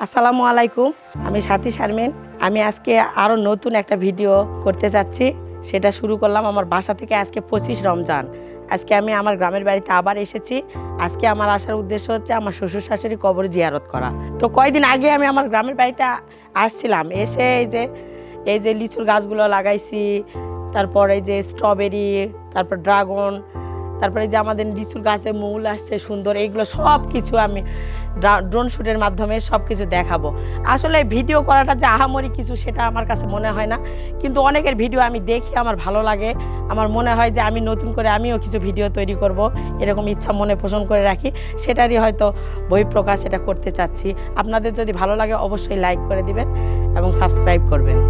আসসালামু আলাইকুম। আমি সাথী শারমিন। আমি আজকে আরও নতুন একটা ভিডিও করতে চাচ্ছি। সেটা শুরু করলাম আমার বাসা থেকে। আজকে 25 রমজান। আজকে আমি আমার গ্রামের বাড়িতে আবার এসেছি। আজকে আমার আসার উদ্দেশ্য হচ্ছে আমার শ্বশুর শাশুড়ি কবর জিয়ারত করা। তো কয়েকদিন আগে আমি আমার গ্রামের বাড়িতে আসছিলাম। এসে এই যে লিচুর গাছগুলো লাগাইছি, তারপর এই যে স্ট্রবেরি, তারপর ড্রাগন, তারপরে যে আমাদের লিচুর গাছে মূল আসছে সুন্দর, এইগুলো সব কিছু আমি ড্রোন শ্যুটের মাধ্যমে সব কিছু দেখাবো। আসলে ভিডিও করাটা যে আহামরি কিছু সেটা আমার কাছে মনে হয় না, কিন্তু অনেকের ভিডিও আমি দেখি, আমার ভালো লাগে। আমার মনে হয় যে আমি নতুন করে আমিও কিছু ভিডিও তৈরি করব, এরকম ইচ্ছা মনে পোষণ করে রাখি। সেটারই হয়তো বহিঃপ্রকাশ এটা করতে চাচ্ছি। আপনাদের যদি ভালো লাগে অবশ্যই লাইক করে দিবেন এবং সাবস্ক্রাইব করবেন।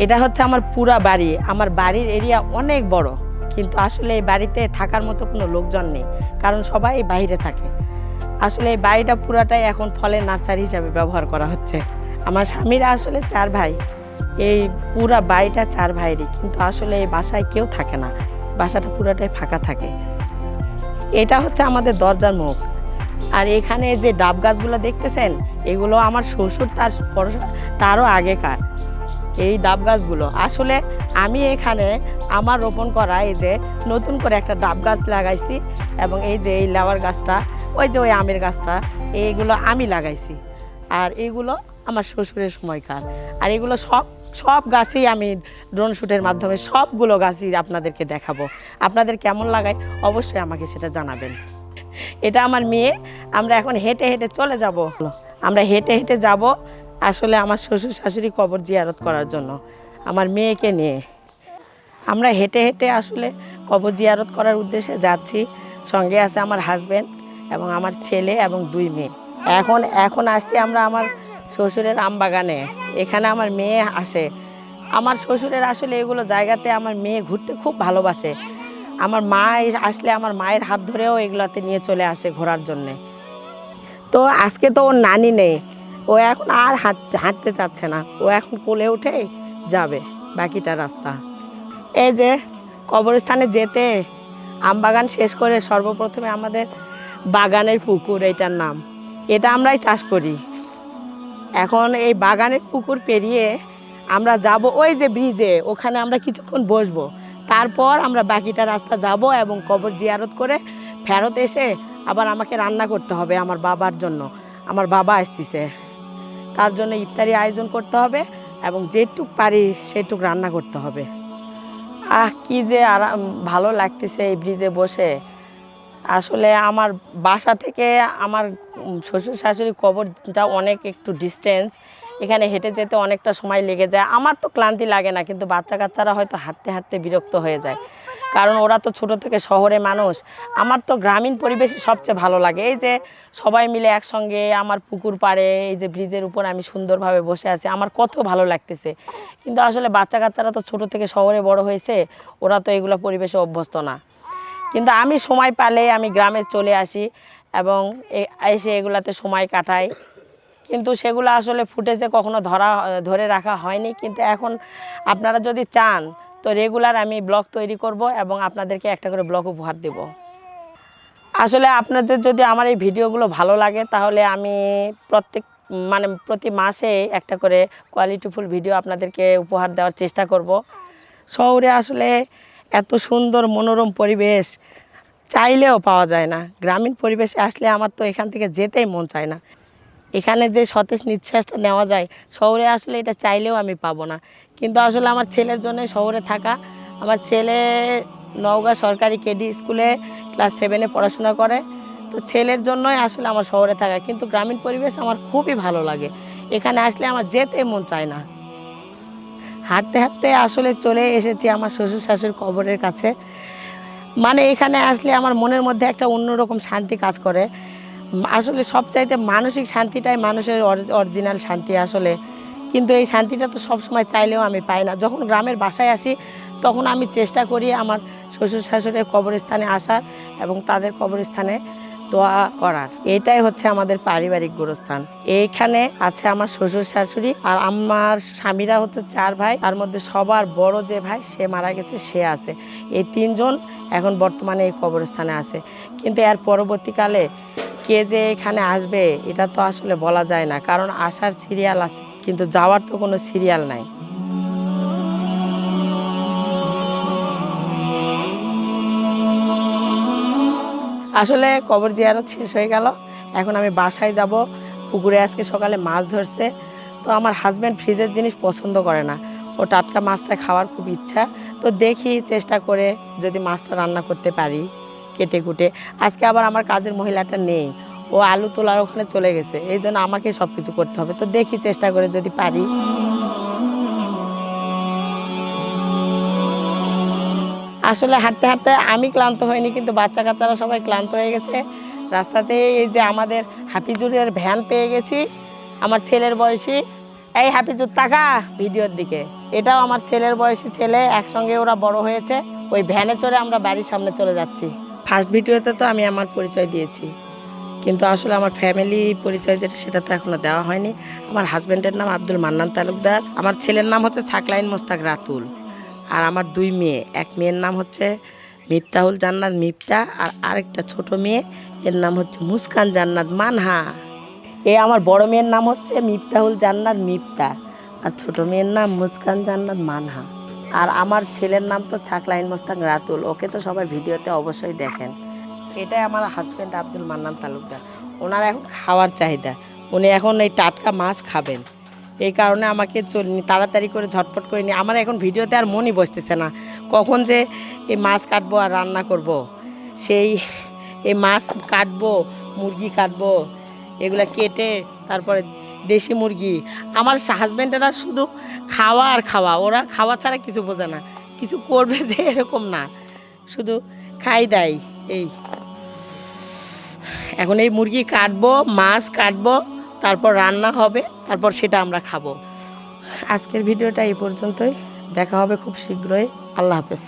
এটা হচ্ছে আমার পুরা বাড়ি। আমার বাড়ির এরিয়া অনেক বড়, কিন্তু আসলে এই বাড়িতে থাকার মতো কোনো লোকজন নেই, কারণ সবাই বাইরে থাকে। আসলে এই বাড়িটা পুরাটাই এখন ফলের নার্সারি হিসাবে ব্যবহার করা হচ্ছে। আমার স্বামীরা আসলে 4 ভাই। এই পুরা বাড়িটা 4 ভাইয়েরই, কিন্তু আসলে এই বাসায় কেউ থাকে না। বাসাটা পুরাটাই ফাঁকা থাকে। এটা হচ্ছে আমাদের দরজার মুখ। আর এখানে যে ডাব গাছগুলো দেখতেছেন, এগুলো আমার শ্বশুর তারও আগেকার। এই ডাব গাছগুলো আসলে আমি এখানে আমার রোপণ করা এই যে নতুন করে একটা ডাব গাছ লাগাইছি, এবং এই যে এই লেওয়ার গাছটা, ওই যে ওই আমের গাছটা, এইগুলো আমি লাগাইছি। আর এইগুলো আমার শ্বশুরের সময়কার। আর এগুলো সব গাছই আমি ড্রোন শ্যুটের মাধ্যমে সবগুলো গাছই আপনাদেরকে দেখাবো। আপনাদের কেমন লাগায় অবশ্যই আমাকে সেটা জানাবেন। এটা আমার মেয়ে। আমরা এখন হেঁটে হেঁটে চলে যাব। আমরা হেঁটে হেঁটে যাব আসলে আমার শ্বশুর শাশুড়ি কবর জিয়ারত করার জন্য, আমার মেয়েকে নিয়ে। আমরা হেঁটে হেঁটে আসলে কবর জিয়ারত করার উদ্দেশ্যে যাচ্ছি। সঙ্গে আছে আমার হাজব্যান্ড এবং আমার ছেলে এবং 2 মেয়ে। এখন আসছি আমরা আমার শ্বশুরের আম বাগানে। এখানে আমার মেয়ে আসে। আমার শ্বশুরের আসলে এগুলো জায়গাতে আমার মেয়ে ঘুরতে খুব ভালোবাসে। আমার মা আসলে আমার মায়ের হাত ধরেও এগুলোতে নিয়ে চলে আসে ঘোরার জন্যে। তো আজকে তো ওর নানি নেই, ও এখন আর হাঁটতে চাচ্ছে না। ও এখন কোলে উঠে যাবে বাকিটা রাস্তা। এই যে কবরস্থানে যেতে আমবাগান শেষ করে সর্বপ্রথমে আমাদের বাগানের পুকুর, এইটার নাম, এটা আমরাই চাষ করি। এখন এই বাগানের পুকুর পেরিয়ে আমরা যাব ওই যে ব্রিজে, ওখানে আমরা কিছুক্ষণ বসবো। তারপর আমরা বাকিটা রাস্তা যাব এবং কবর জিয়ারত করে ফেরত এসে আবার আমাকে রান্না করতে হবে আমার বাবার জন্য। আমার বাবা আসতেছে, তার জন্য ইফতারি আয়োজন করতে হবে এবং যেটুক পারি সেটুক রান্না করতে হবে। কি যে আরাম, ভালো লাগতেছে এই ব্রিজে বসে। আসলে আমার বাসা থেকে আমার শ্বশুর শাশুড়ি কবরটা অনেক একটু ডিস্টেন্স। এখানে হেঁটে যেতে অনেকটা সময় লেগে যায়। আমার তো ক্লান্তি লাগে না, কিন্তু বাচ্চা কাচ্চারা হয়তো হাঁটতে হাঁটতে বিরক্ত হয়ে যায়, কারণ ওরা তো ছোট থেকে শহরে মানুষ। আমার তো গ্রামীণ পরিবেশে সবচেয়ে ভালো লাগে। এই যে সবাই মিলে একসঙ্গে আমার পুকুর পাড়ে এই যে ব্রিজের উপর আমি সুন্দরভাবে বসে আছি, আমার কত ভালো লাগতেছে। কিন্তু আসলে বাচ্চা কাচ্চারা তো ছোট থেকে শহরে বড় হয়েছে, ওরা তো এগুলো পরিবেশে অভ্যস্ত না। কিন্তু আমি সময় পালে আমি গ্রামে চলে আসি এবং এসে এগুলাতে সময় কাটাই। কিন্তু সেগুলো আসলে ফুটেজে কখনো ধরে রাখা হয়নি। কিন্তু এখন আপনারা যদি চান তো রেগুলার আমি ব্লগ তৈরি করব এবং আপনাদেরকে একটা করে ব্লগ উপহার দেব। আসলে আপনাদের যদি আমার এই ভিডিওগুলো ভালো লাগে তাহলে আমি প্রতি মাসে একটা করে কোয়ালিটিফুল ভিডিও আপনাদেরকে উপহার দেওয়ার চেষ্টা করব। শহরে আসলে এত সুন্দর মনোরম পরিবেশ চাইলেও পাওয়া যায় না। গ্রামীণ পরিবেশে আসলে আমার তো এখান থেকে যেতেই মন চায় না। এখানে যে সতেজ নিঃশ্বাসটা নেওয়া যায়, শহরে আসলে এটা চাইলেও আমি পাবো না। কিন্তু আসলে আমার ছেলের জন্য শহরে থাকা। আমার ছেলে নওগাঁ সরকারি কেডি স্কুলে ক্লাস 7-এ পড়াশোনা করে। তো ছেলের জন্যই আসলে আমার শহরে থাকা, কিন্তু গ্রামীণ পরিবেশ আমার খুবই ভালো লাগে। এখানে আসলে আমার যেতে মন চায় না। হাঁটতে হাঁটতে আসলে চলে এসেছি আমার শ্বশুর শাশুড়ির কবরের কাছে। মানে এখানে আসলে আমার মনের মধ্যে একটা অন্যরকম শান্তি কাজ করে। আসলে সবচাইতে মানসিক শান্তিটাই মানুষের অরিজিনাল শান্তি আসলে। কিন্তু এই শান্তিটা তো সবসময় চাইলেও আমি পাই না। যখন গ্রামের বাসায় আসি তখন আমি চেষ্টা করি আমার শ্বশুর শাশুড়ির কবরস্থানে আসার এবং তাদের কবরস্থানে। তো দোয়া করার। এটাই হচ্ছে আমাদের পারিবারিক গোরস্থান। এইখানে আছে আমার শ্বশুর শাশুড়ি আর আমার স্বামীরা হচ্ছে 4 ভাই, তার মধ্যে সবার বড় যে ভাই সে মারা গেছে, সে আছে। এই 3 জন এখন বর্তমানে এই কবরস্থানে আছে। কিন্তু এর পরবর্তীকালে কে যে এখানে আসবে এটা তো আসলে বলা যায় না, কারণ আসার সিরিয়াল আছে কিন্তু যাওয়ার তো কোনো সিরিয়াল নাই। আসলে কবর জিয়ারত শেষ হয়ে গেল, এখন আমি বাসায় যাব। পুকুরে আজকে সকালে মাছ ধরছে, তো আমার হাজব্যান্ড ফ্রিজের জিনিস পছন্দ করে না, ও টাটকা মাছটা খাওয়ার খুব ইচ্ছা। তো দেখি চেষ্টা করে যদি মাছটা রান্না করতে পারি কেটে কুটে। আজকে আবার আমার কাজের মহিলাটা নেই, ও আলু তোলার ওখানে চলে গেছে, এই জন্য আমাকে সব কিছু করতে হবে। তো দেখি চেষ্টা করে যদি পারি। আসলে হাঁটতে হাঁটতে আমি ক্লান্ত হইনি, কিন্তু বাচ্চা কাচ্চারা সবাই ক্লান্ত হয়ে গেছে। রাস্তাতে এই যে আমাদের হাফিজুরের ভ্যান পেয়ে গেছি, আমার ছেলের বয়সী। এই হাফিজুর তাকা ভিডিওর দিকে, এটাও আমার ছেলের বয়সী ছেলে, একসঙ্গে ওরা বড় হয়েছে। ওই ভ্যানে চড়ে আমরা বাড়ির সামনে চলে যাচ্ছি। ফার্স্ট ভিডিওতে তো আমি আমার পরিচয় দিয়েছি, কিন্তু আসলে আমার ফ্যামিলি পরিচয় যেটা সেটা তো এখনো দেওয়া হয়নি। আমার হাজব্যান্ডের নাম আব্দুল মান্নান তালুকদার, আমার ছেলের নাম হচ্ছে ছাকলাইন মোস্তাক রাতুল, আর আমার 2 মেয়ে। এক মেয়ের নাম হচ্ছে মিফতাহুল জান্নাত মিফতা, আর আরেকটা ছোট মেয়ে, এর নাম হচ্ছে মুস্কান জান্নাত মানহা। আমার বড় মেয়ের নাম হচ্ছে মিফতাহুল জান্নাত মিফতা, আর ছোট মেয়ের নাম মুস্কান জান্নাত মানহা। আর আমার ছেলের নাম তো ছাকলাইন মোস্তাক রাতুল, ওকে তো সবাই ভিডিওতে অবশ্যই দেখেন। এটাই আমার হাজব্যান্ড আব্দুল মান্নান তালুকদার। ওনার এখন খাওয়ার চাহিদা, উনি এখন এই টাটকা মাছ খাবেন, এই কারণে আমাকে তাড়াতাড়ি করে ঝটপট করে নিয়ে, আমার এখন ভিডিওতে আর মনই বসতেছে না কখন যে এই মাছ কাটবো আর রান্না করব। সেই এই মাছ কাটবো, মুরগি কাটবো, এগুলা কেটে তারপরে দেশি মুরগি। আমার হাজব্যান্ডেরা শুধু খাওয়া আর খাওয়া, ওরা খাওয়া ছাড়া কিছু বোঝে না, কিছু করবে যে এরকম না, শুধু খাই দেয়। এই এখন এই মুরগি কাটবো, মাছ কাটবো, তারপর রান্না হবে, তারপর সেটা আমরা খাবো। আজকের ভিডিওটা এই পর্যন্তই, দেখা হবে খুব শীঘ্রই। আল্লাহ হাফেজ।